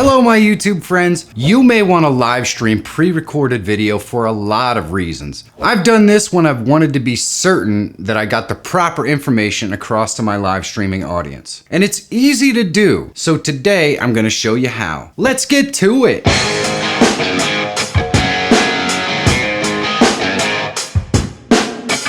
Hello my YouTube friends. You may want to live stream pre-recorded video for a lot of reasons. I've done this when I've wanted to be certain that I got the proper information across to my live streaming audience. And it's easy to do. So today I'm going to show you how. Let's get to it.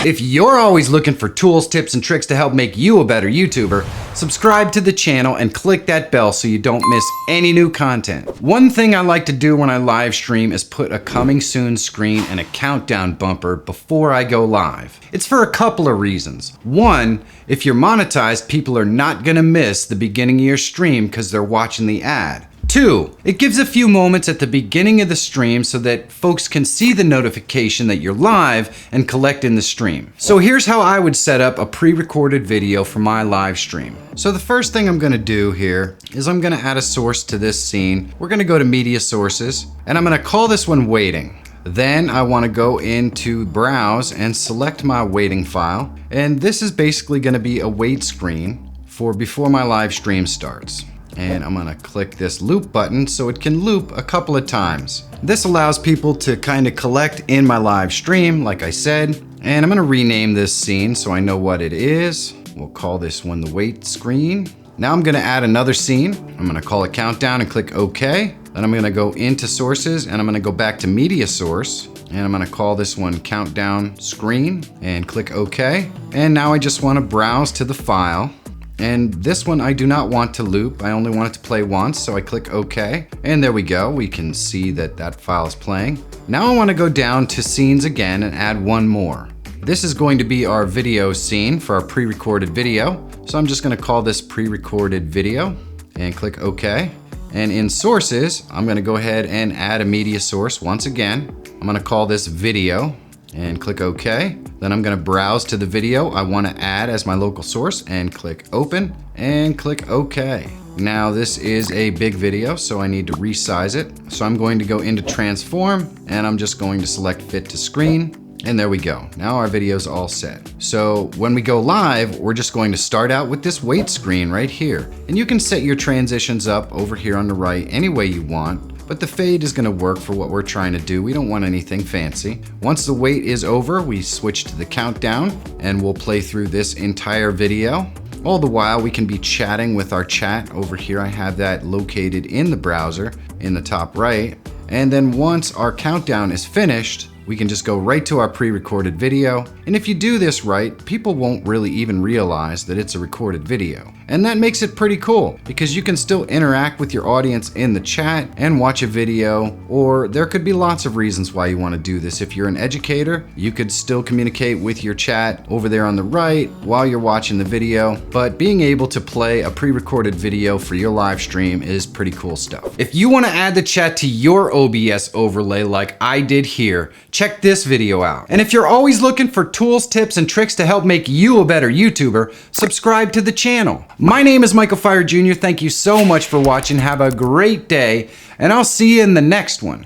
If you're always looking for tools, tips, and tricks to help make you a better YouTuber, subscribe to the channel and click that bell so you don't miss any new content. One thing I like to do when I live stream is put a coming soon screen and a countdown bumper before I go live. It's for a couple of reasons. One, if you're monetized, people are not gonna miss the beginning of your stream because they're watching the ad. Two, it gives a few moments at the beginning of the stream so that folks can see the notification that you're live and collect in the stream. So here's how I would set up a pre-recorded video for my live stream. So the first thing I'm gonna do here is I'm gonna add a source to this scene. We're gonna go to media sources and I'm gonna call this one waiting. Then I wanna go into browse and select my waiting file. And this is basically gonna be a wait screen for before my live stream starts. And I'm gonna click this loop button so it can loop a couple of times. This allows people to kind of collect in my live stream, like I said. And I'm gonna rename this scene so I know what it is. We'll call this one the wait screen. Now I'm gonna add another scene. I'm gonna call it countdown and click OK. Then I'm gonna go into sources and I'm gonna go back to media source. And I'm gonna call this one countdown screen and click OK. And now I just wanna browse to the file. And this one I do not want to loop. I only want it to play once, so I click OK. And there we go. We can see that that file is playing. Now I want to go down to scenes again and add one more. This is going to be our video scene for our pre-recorded video. So I'm just going to call this pre-recorded video and click OK. And in sources, I'm going to go ahead and add a media source once again. I'm going to call this video and click OK. Then I'm gonna browse to the video I wanna add as my local source and click open and click OK. Now this is a big video, so I need to resize it. So I'm going to go into transform and I'm just going to select fit to screen. And there we go. Now our video's all set. So when we go live, we're just going to start out with this wait screen right here. And you can set your transitions up over here on the right any way you want. But the fade is gonna work for what we're trying to do. We don't want anything fancy. Once the wait is over, we switch to the countdown and we'll play through this entire video. All the while we can be chatting with our chat over here. I have that located in the browser in the top right. And then once our countdown is finished, we can just go right to our pre-recorded video. And if you do this right, people won't really even realize that it's a recorded video. And that makes it pretty cool because you can still interact with your audience in the chat and watch a video, or there could be lots of reasons why you want to do this. If you're an educator, you could still communicate with your chat over there on the right while you're watching the video. But being able to play a pre-recorded video for your live stream is pretty cool stuff. If you want to add the chat to your OBS overlay like I did here, check this video out. And if you're always looking for tools, tips, and tricks to help make you a better YouTuber, subscribe to the channel. My name is Michael Fire Jr. Thank you so much for watching. Have a great day, and I'll see you in the next one.